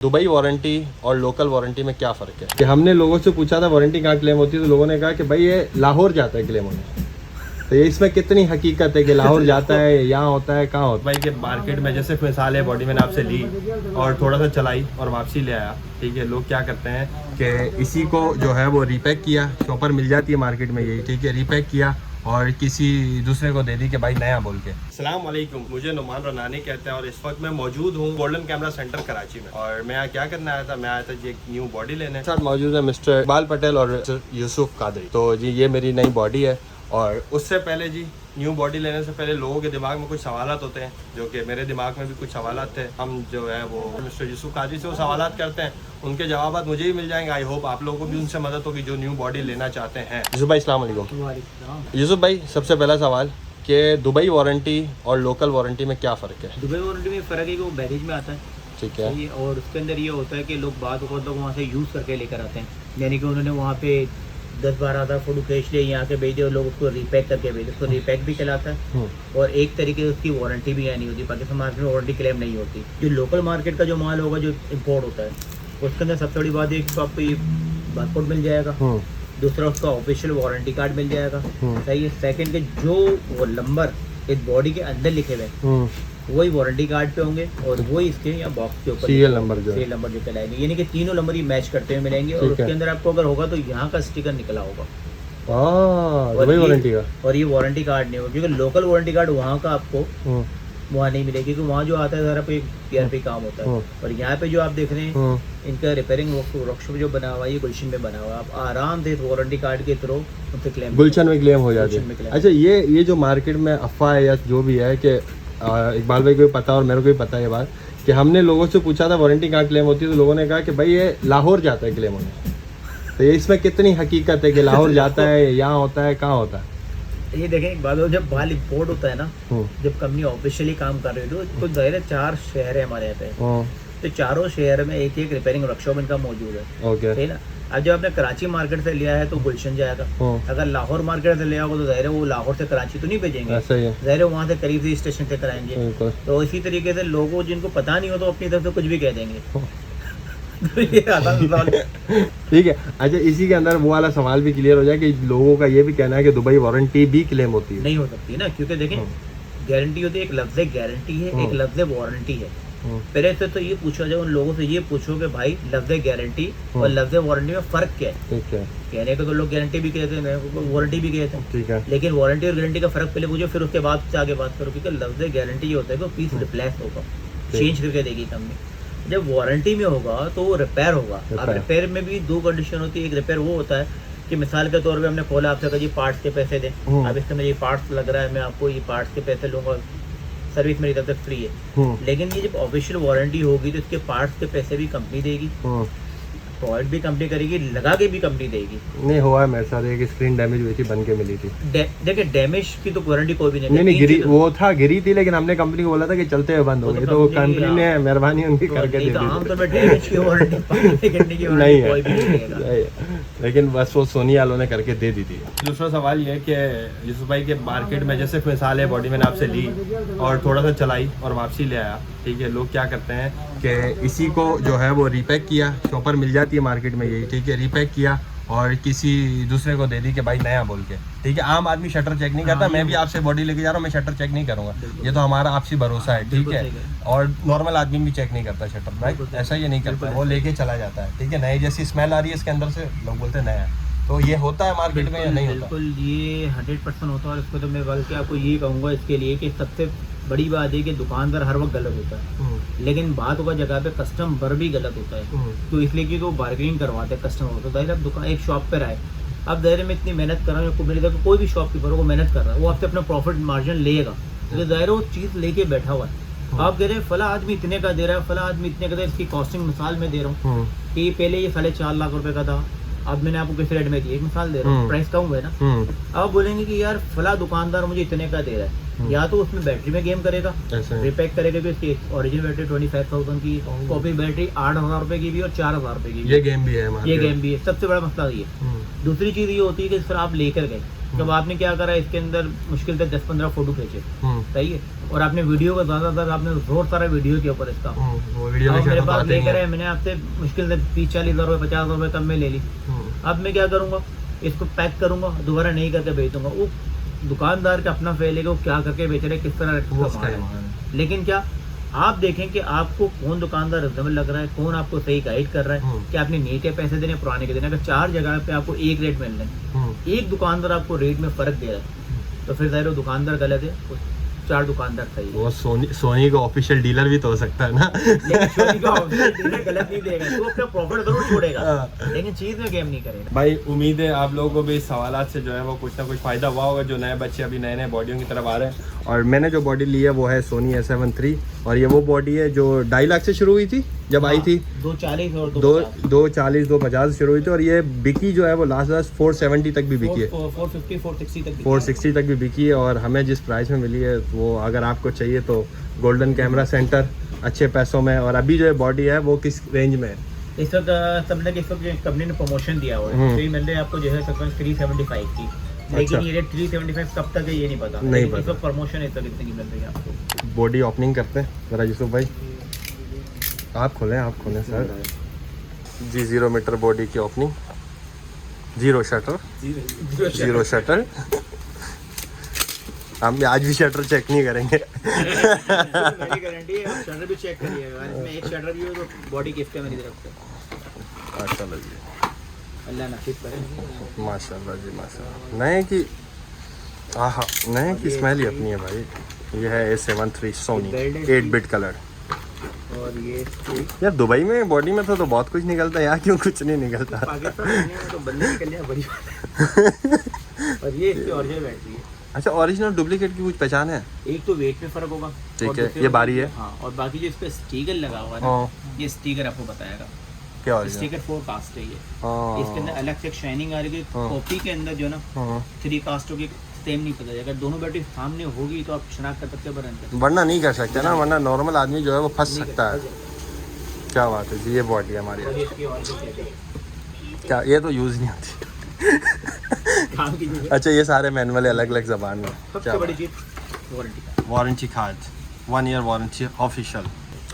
Dubai warranty और local warranty में क्या फ़र्क है कि हमने लोगों से पूछा था वारंटी कहाँ क्लेम होती है, तो लोगों ने कहा कि भाई ये लाहौर जाता है क्लेम होने। तो ये इसमें कितनी हकीकत है कि लाहौर जाता है, यहाँ होता है, कहाँ होता है? भाई के मार्केट में जैसे मिसाल है, बॉडी मैंने आपसे ली और थोड़ा सा चलाई और वापसी ले आया, ठीक है। लोग क्या करते हैं कि इसी को जो है वो रीपैक किया, शॉपर मिल जाती है मार्केट में यही, ठीक है, रीपैक किया और किसी दूसरे को दे दी कि भाई नया बोल के। अस्सलाम वालेकुम, मुझे नुमान रनानी कहते हैं और इस वक्त मैं मौजूद हूँ गोल्डन कैमरा सेंटर कराची में। और मैं यहाँ क्या करने आया था, मैं आया था जी एक न्यू बॉडी लेने। साथ मौजूद है मिस्टर इकबाल पटेल और मिस्टर यूसुफ कादरी। तो जी ये मेरी नई बॉडी है और उससे पहले जी न्यू बॉडी लेने से पहले लोगों के दिमाग में कुछ सवालात होते हैं, जो कि मेरे दिमाग में भी कुछ सवालात थे। हम जो है वो मिस्टर यूसुफ कादरी से वो सवालात करते हैं, उनके जवाब मुझे ही मिल जाएंगे। आई होप आप लोगों को भी उनसे मदद होगी जो न्यू बॉडी लेना चाहते हैं। यूसुफ भाई अस्सलाम वालेकुम। यूसुफ भाई सबसे पहला सवाल कि दुबई वारंटी और लोकल वारंटी में क्या फ़र्क है? दुबई वारंटी में फ़र्क है कि वो बैरेज में आता है, ठीक है, और उसके अंदर ये होता है कि लोग बहुत लोग वहाँ से यूज़ करके लेकर आते हैं, यानी कि उन्होंने वहाँ पे 10-12 हज़ार फोटो खींच लिए, यहाँ के भेज दिए और लोग उसको रीपैक करके भेजे। उसको रीपैक भी कहलाता है और एक तरीके से उसकी वारंटी भी नहीं होती। पाकिस्तान मार्केट में वारंटी क्लेम नहीं होती। जो लोकल मार्केट का जो माल होगा, जो इम्पोर्ट होता है, उसके अंदर सबसे बड़ी बात है कि आपको ये बारकोड मिल जाएगा, दूसरा उसका ऑफिशियल वारंटी कार्ड मिल जाएगा, सही है। सेकंड के जो वो नंबर इस बॉडी के अंदर लिखे हुए वही वारंटी कार्ड पे होंगे और वही इसके या बॉक्स के ऊपर सीरियल नंबर जो कहलाएंगे, यानी कि तीनों नंबर ही मैच करते हुए मिलेंगे। और उसके अंदर आपको अगर होगा तो यहाँ का स्टिकर निकला होगा वारंटी का, और ये वारंटी कार्ड नहीं होगा, क्योंकि लोकल वारंटी कार्ड वहाँ का आपको वहाँ नहीं मिलेगी, क्योंकि वहाँ जो आता है सारा PRP काम होता है। और यहाँ पे जो आप देख रहे हैं इनका रिपेयरिंग वर्कशॉप जो बना हुआ है, ये गुलशन में बना हुआ है। आप आराम से वारंटी कार्ड के थ्रू उनसे क्लेम, गुलशन में क्लेम हो जाते हैं। अच्छा, ये जो मार्केट में अफवाह है या जो भी है कि इकबाल भाई को भी पता और मेरे को भी पता है ये बात कि हमने लोगों से पूछा था वारंटी कहाँ क्लेम होती है, तो लोगों ने कहा कि भाई ये लाहौर जाता है क्लेम होने। तो ये इसमें कितनी हकीकत है कि लाहौर जाता है, यहाँ होता है, कहाँ होता है? ये देखें एक बात, जब माल इम्पोर्ट होता है ना, जब कंपनी ऑफिशियली काम कर रही है तो जाहिर है 4 शहर है हमारे यहाँ पे, तो चारों शहर में एक एक रिपेयरिंग वर्कशॉप इनका मौजूद है, ठीक है ना। अब जब आपने कराची मार्केट से लिया है तो गुलशन जाएगा, अगर लाहौर मार्केट से लिया होगा तो जाहिर है वो लाहौर से कराची तो नहीं भेजेंगे, जाहिर है वहाँ से करीब से स्टेशन से कराएंगे। तो इसी तरीके से लोगों जिनको पता नहीं हो तो अपनी तरफ से कुछ भी कह देंगे। तो ये ठीक है। अच्छा, इसी के अंदर वो वाला सवाल भी क्लियर हो जाए कि लोगों का ये भी कहना है कि दुबई वारंटी भी क्लेम होती है। नहीं हो सकती ना, क्योंकि देखें गारंटी होती है, एक लफ्ज़ गारंटी है, एक लफ्ज़ वारंटी है। पहले से तो ये पूछा जाए उन लोगों से, ये पूछो कि भाई लफ्ज़ गारंटी और लफ्ज़ वारंटी में फ़र्क क्या है? कहने को तो लोग गारंटी भी कहते हैं, वारंटी भी कहते हैं, ठीक है, लेकिन वारंटी और गारंटी का फ़र्क पहले पूछो, फिर उसके बाद से आगे बात करो। क्योंकि लफ्ज़ गारंटी ये होता है कि पीस रिप्लेस होगा, चेंज करके देगी कंपनी। जब वारंटी में होगा तो वो रिपेयर होगा। अब रिपेयर में भी 2 कंडीशन होती है। एक रिपेयर वो होता है कि मिसाल के तौर पे हमने खोला, आपसे कहा जी पार्ट्स के पैसे दें, अब इसके अंदर ये पार्ट्स लग रहा है, मैं आपको ये पार्ट्स के पैसे लूँगा, सर्विस मेरी तरफ से फ्री है। लेकिन ये जब ऑफिशियल वारंटी होगी तो इसके पार्ट्स के पैसे भी कंपनी देगी, प्रोवाइड भी कंपनी करेगी, लगा के भी कंपनी देगी। नहीं हुआ है मेरे साथ, एक स्क्रीन डैमेज हुई थी, बन के मिली थी। देखिए डैमेज की तो वारंटी कोई भी नहीं गिरी, वो था गिरी थी, लेकिन हमने कंपनी को बोला था कि चलते हुए बंद हो गई, तो कंपनी ने मेहरबानी उनकी करके दे दी। आमतौर पर डैमेज की वारंटी नहीं है, लेकिन बस वो सोनी वालों ने करके दे दी थी। दूसरा सवाल ये है कि यूसुफ भाई के मार्केट में जैसे मिसाल है, बॉडी मैंने आपसे ली और थोड़ा सा चलाई और वापसी ले आया, ठीक है। लोग क्या करते हैं कि इसी को जो है वो रीपैक किया, शॉपर मिल जाती है मार्केट में यही, ठीक है, रीपैक किया और किसी दूसरे को दे दी कि भाई नया बोल के, ठीक है। आम आदमी शटर चेक नहीं करता, मैं भी आपसे बॉडी लेके जा रहा हूँ, मैं शटर चेक नहीं करूँगा, ये तो हमारा आपसी भरोसा है, ठीक है। और नॉर्मल आदमी भी चेक नहीं करता शटर, राइट, ऐसा ये नहीं करता, वो लेके चला जाता है, ठीक है। नए जैसी स्मेल आ रही है इसके अंदर से, लोग बोलते हैं नया। तो ये होता है मार्केट में या नहीं होता? बिल्कुल, ये 100% होता है। और इसको तो मैं बल्कि आपको ये कहूँगा इसके लिए कि सबसे बड़ी बात है कि दुकानदार हर वक्त गलत होता है, लेकिन बात होगा जगह पे कस्टमर भी गलत होता है। तो इसलिए कि वो बार्गेनिंग करवाते हैं कस्टमर को। दायरा दुकान एक शॉप पर आए, अब दायरे में इतनी मेहनत कर रहा हूँ, मेरी तरफ कोई भी शॉपकीपर वो मेहनत कर रहा है, वो आपसे अपना प्रॉफिट मार्जिन लेगा, तो दायरा वो चीज़ लेके बैठा हुआ है। आप कह रहे हैं फला आदमी इतने का दे रहा है, फला आदमी इतने का दे रहा है, इसकी कॉस्टिंग मिसाल में दे रहा हूँ कि पहले ये 4.5 लाख रुपए का था, अब मैंने आपको किस रेट में दी, एक मिसाल दे रहा हूँ, प्राइस कम हुआ है ना। अब बोलेंगे कि यार फला दुकानदार मुझे इतने का दे रहा है, या तो उसमें बैटरी में गेम करेगा, रिपैक करेगा, कि उसकी ओरिजिनल बैटरी 25,000 की, कॉपी बैटरी 8,000 रुपए की भी और 4,000 रुपए की, ये गेम भी है, ये गेम भी है। सबसे बड़ा मसला ये। दूसरी चीज़ ये होती है कि सर आप लेकर गए, उसके बाद आपने क्या करा, इसके अंदर मुश्किल से 10-15 फोटो खींचे, सही है, और आपने वीडियो का ज़्यादातर आपने जोर सारा वीडियो के ऊपर इसका वो वीडियो में मेरे तो पास आते लेकर नहीं आए, मैंने आपसे मुश्किल से 30-40 हज़ार रुपये 50 रुपये तब मैं ले ली। है। अब मैं क्या करूँगा, इसको पैक करूँगा, दोबारा नहीं करके बेच दूंगा। वो दुकानदार का अपना फेल है कि वो क्या करके बेच रहे हैं, किस तरह वो कमा उसका रहे ही हैं। मान है। लेकिन क्या आप देखें कि आपको कौन दुकानदार रिजनेबल लग रहा है, कौन आपको सही गाइड कर रहा है, कि आपने नए के पैसे देने पुराने के देने। अगर 4 जगह पे आपको एक रेट मिल रहा है, एक दुकानदार आपको रेट में फ़र्क दे रहा है, तो फिर ज़ाहिर वो दुकानदार गलत है, वो 4 दुकानदार सही है। वो सोनी का ऑफिशियल डीलर भी तो हो सकता है ना। लेकिन सोनी का ऑफिशियल डीलर गलत नहीं देगा, तो अपना प्रॉफिट जरूर छोड़ेगा, लेकिन चीज़ में गेम नहीं करेगा। भाई उम्मीद है आप लोगों को भी इस सवालात से जो है वो कुछ ना कुछ फ़ायदा हुआ होगा, जो नए बच्चे अभी नए नए बॉडियों की तरफ आ रहे हैं। और मैंने जो बॉडी ली है वो है सोनी A7 III, और ये वो बॉडी है जो 2.5 लाख से शुरू हुई थी जब आई थी, 240 और 240 250 शुरू हुई थी, और ये बिकी जो है वो लास्ट 470 तक भी बिकी है, 450 460 तक 460 तक भी बिकी है। और हमें जिस प्राइस में मिली है वो अगर आपको चाहिए तो गोल्डन कैमरा सेंटर अच्छे पैसों में। और अभी जो है बॉडी है वो किस रेंज में है? इस वक्त समझे कि इस वक्त कंपनी ने प्रमोशन दिया हुआ है, तो ये मिल रहा है आपको जो है तकरीबन 375 की, लेकिन अच्छा। ये रेट 375 कब तक है ये नहीं पता, नहीं लेकिन पता। इस वक्त प्रमोशन इस वक्त इतनी की मिल रही है आपको। बॉडी ओपनिंग करते हैं ज़रा यूसुफ भाई, आप खोलें सर जी। 0 मीटर बॉडी की ओपनिंग, 0 शटर। हम आज भी शटर चेक नहीं करेंगे। मेरी गारंटी है, आप शटर भी चेक करिएगा, इसमें एक शटर भी हो तो बॉडी गिफ्ट है मेरी तरफ से। माशाल्लाह जी, अल्लाह नसीब करे। माशाल्लाह जी, माशाल्लाह। नए की आहा, नए की स्मेल ही अपनी है भाई। ये है A7 III Soni 8 bit colour. और ये यार दुबई में बॉडी में तो बहुत कुछ निकलता है, यहाँ क्यों कुछ नहीं निकलता? पाकिस्तान में तो बंदे निकल जाए बड़ी बात है। और ये इसकी ओरिजिनल बैटरी है। अच्छा, ओरिजिनल डुप्लीकेट की कुछ पहचान है? एक तो वेट में फर्क होगा, ठीक और है, दूसरे ये को- बारी है। हाँ, और बाकी जो इस पे स्टिकर लगा हुआ है हाँ। ना, ये स्टिकर आपको बताएगा, क्या ओरिजिनल? स्टिकर 4 कास्ट है ये। हाँ। इसके अंदर अलग से एक शाइनिंग आ रही है, हाँ। कॉपी के अंदर जो है ना हाँ। 3 कास्टों की सेम नहीं पता, अगर दोनों बैटरी सामने होगी तो आप शनाख्त कर सकते हैं बरन। वरना नहीं कर सकते ना, वरना नॉर्मल आदमी जो है वो फंस सकता है। क्या बात है जी, ये बॉडी है हमारी। और इसकी और क्या ये तो यूज़ नहीं होती? काम की चीज़ है। अच्छा, ये सारे मैनुअल है अलग अलग ज़बान में। सबसे बड़ी चीज़ वारंटी का। Warranty card, 1 year warranty official.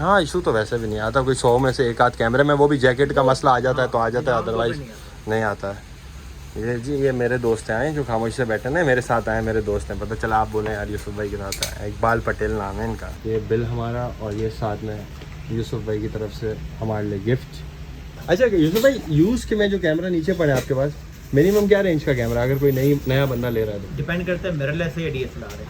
हाँ, इशू तो वैसे भी नहीं आता, कोई 100 में से एक आध कैमरे में, वो भी जैकेट का मसला आ जाता है तो आ जाता है, अदरवाइज नहीं आता है। ये जी, ये मेरे दोस्त आए जो खामोशी से बैठे ना, मेरे साथ आए, मेरे दोस्त हैं, पता चला आप बोले यार यूसुफ भाई के साथ आए। इकबाल पटेल नाम है इनका। ये बिल हमारा, और ये साथ में यूसुफ भाई की तरफ से हमारे लिए गिफ्ट। अच्छा यूसुफ भाई, यूज़ के में जो कैमरा नीचे पड़े आपके पास, मिनिमम क्या रेंज का कैमरा अगर कोई नया बंदा ले रहा है तो? डिपेंड करता है मिररलेस है या DSLR है।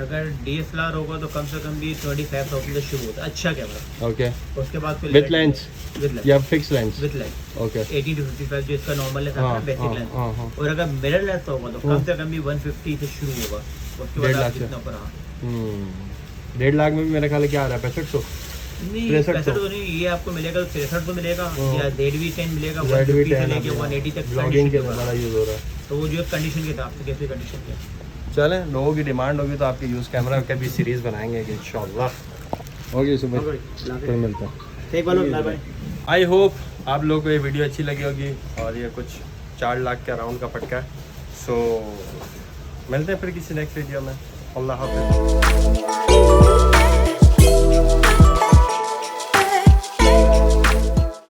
अगर DSLR होगा तो कम से कम भी 25,000 से शुरू होता है अच्छा कैमरा। ओके, उसके बाद फिर विथ लेंस या fix lens? With lens. Okay, 80 to 55 जो इसका नॉर्मल लेंस हाँ, है, बेसिक हाँ, लेंस। हाँ, हाँ। और अगर मिररलेस होगा तो कम से कम भी 150 से शुरू होगा, उसके बाद 1.5 आप लाख से? जितना ऊपर। हाँ 1.5 लाख में भी मेरे ख्याल है क्या आ रहा है, 6500? नहीं 63 65 तो नहीं, ये आपको मिलेगा 63 तो मिलेगा, या ZV-10 मिलेगा ZV-10 150 से लेके 180 तक ब्लॉगिंग के कंडीशन बड़ा यूज़ हो रहा है। तो वो जो कंडीशन के हिसाब से कैसी कंडीशन के। चलें, लोगों की डिमांड होगी तो आपके यूज़ कैमरा का भी सीरीज़ बनाएंगे इंशाल्लाह। ओके सुबह फिर मिलते हैं। एक बार आई होप आप लोगों को ये वीडियो अच्छी लगी होगी, और ये कुछ 4 लाख के अराउंड का पटका है। सो मिलते हैं फिर किसी नेक्स्ट वीडियो में। अल्लाह हाफ़िज़।